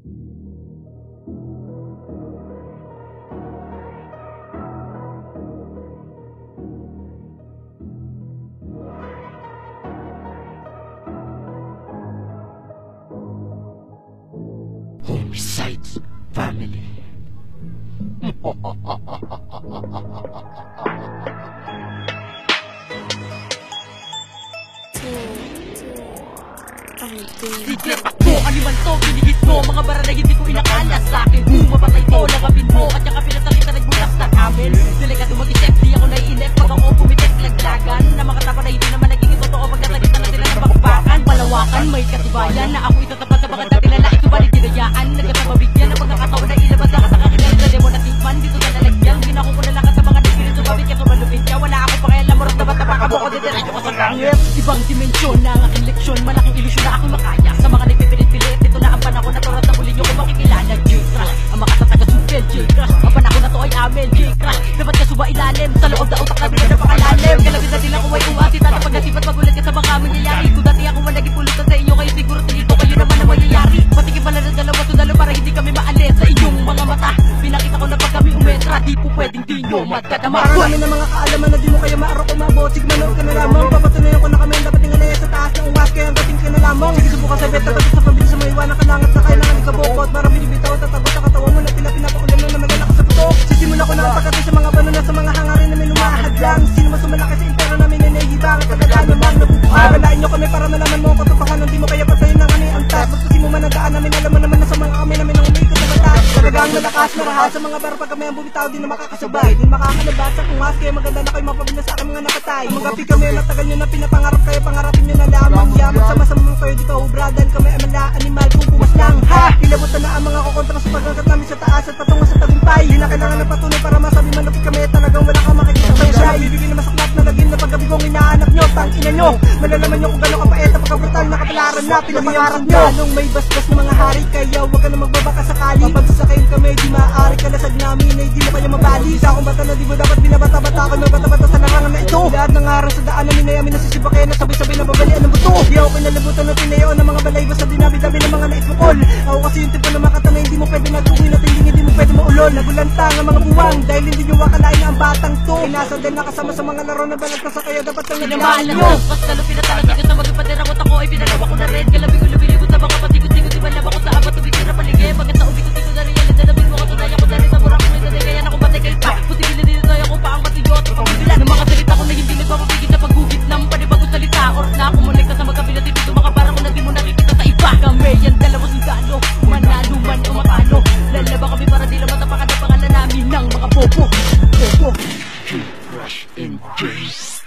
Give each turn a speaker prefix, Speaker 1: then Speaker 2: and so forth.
Speaker 1: Homicides Family.
Speaker 2: Sige, takbo, aliman to, pinigit mo mga bara na hindi ko inakala sa akin. Mapatay ko, langapin mo, at saka pinasakita nagbulas na amin. Delikado mag-isip, di ako naiinip pag ako pumitik laglagan na mga tapa na hindi naman nagiging totoo pag nasalita na sila ng bakbakan. Palawakan, may katibayan na ako itatapat sa mga kilala. Subalit dinayaan, nagkasababigyan ng pagkakataon na ilabas ako sa kakilala sa demo na tikman. Dito sa lalagyan, ginako ko na lang sa mga nagpilit. Sumabit ka sumalupit ka, wala ako pakialam. Morat na bata baka mo ko didiretso ko sa langit. Ibang dimensyon na ang aking leksyon, malaking ilusyon na ako makaya. Sa mga nagpipilit-pilit, ito na ang panahon na turat na huli nyo kung makikilala. J-Crush, ang makatataga-super J-Crush. Ang panahon na to ay amin, J-Crush. Dapat ka suba ilalim, sa loob na utak namin na napakalalim. Kalabit na nila kung ay uwati, tatapag nasipat magulat ka sa mga mangyayari. Kung dati ako man naging pulutan sa inyo, kayo siguro tingito kayo naman ang mangyayari. Patigin pala na dalawa sundalo para hindi kami maalis sa inyong mga mata. Pinakita ko na pag kami umetra, di po pwedeng di nyo magkadama.
Speaker 3: Marami na mga kaalaman na di mo kaya maarok o mabotsig. Manood ka na lamang, papatunayan ko na kami dapat tingalaya sa taas ng uwas. Kaya ang dating ka na lamang, sige subukan sa beta, pati sa pabilis sa mga iwanan ka langat sa kailangan ikabukot. Marami bibitaw, tatagot sa katawan mo na tila pinapaulan na malalakas sa putok. Sisimula ko na ang pagkatay sa mga banana sa mga hangarin na may lumahadlang. Sino mas sumalaki sa impera namin na nahihibangan sa dala naman nabubuhay. Walain nyo kami para malaman mo katotohanan, di mo kaya patayin na kami ang tas. Magpasi mo man ang daan namin, alam mo naman na sa mga kami namin ang umikot sa batas. Talagang malakas marahal sa mga bar pag kami ang bumitaw, di na makakasabay. Di makakalabas sa kungas, kaya maganda na kayo mapabila sa aking mga nakatay. Magapi kami, matagal nyo na pinapangarap kayo, pangarapin nyo na lamang. Yaman sama-sama mo kayo, di pa ubradan kami ay mala animal, pupumas lang. Ha! Ilabutan na ang mga kukontra sa pagkakat namin sa taas at patungo sa tagumpay. Di na kailangan ng patunay para masabi manapit kami, talagang wala kang makikita kayo siya. Ibibigay na masaklat na lagim na pagkabigong inaanap nyo. Tangina nyo, malalaman nyo kung gano'ng kapaeta pagkabrutal na kapalaran na pinapangarap nyo. Anong may basbas ng mga hari, kaya huwag ka na magbabaka sakali. Pagsasakayin kami, di maaari kalasag namin ay di na kayo mabali. Sa akong bata na di mo dapat binabata-bata ko, may bata-bata sa larangan na ito. Lahat ng araw sa daan namin ay amin nasisiba kaya nasabay-sabay na babalian ng buto. Di ako pinalabutan ng tinayo ng mga balay, basta dinabi-dabi ng mga naisbukol. Ako kasi yung tipo na makatana, hindi mo pwede nagtukoy na tinding, hindi mo pwede maulol. Nagulantang ang mga buwang, dahil hindi nyo makalain na ang batang to. Ay nasa din nakasama sa mga laro na balag na sa kaya dapat nang nagmahal nyo.
Speaker 2: Mas kalupin na talaga sa magpadiramot ako ay pinalawa ko na rin. Kalabing ko lumilikot sa mga patikot-tikot, di ba laba ko sa abat, ubigin na paligay. Pagkat na ubikot-tikot na rin yan, dalabing mo katunay ako dahil sa murang kumay na kaya na kumatay kayo pa. Puti bilin tayo ako pa ang matiyot. Pagbibilan ng mga salita ko na hindi nagpapapigit sa paggugit ng panibagong salita. Oras na kumulik ka sa magkabilat dito mga para ko na di mo nakikita sa iba. Kami yan dalawa sundalo, manalo man o matalo. Lalaba kami para di lang matapakan ang pangalan namin ng mga bobo.
Speaker 1: J-Crush in Jace.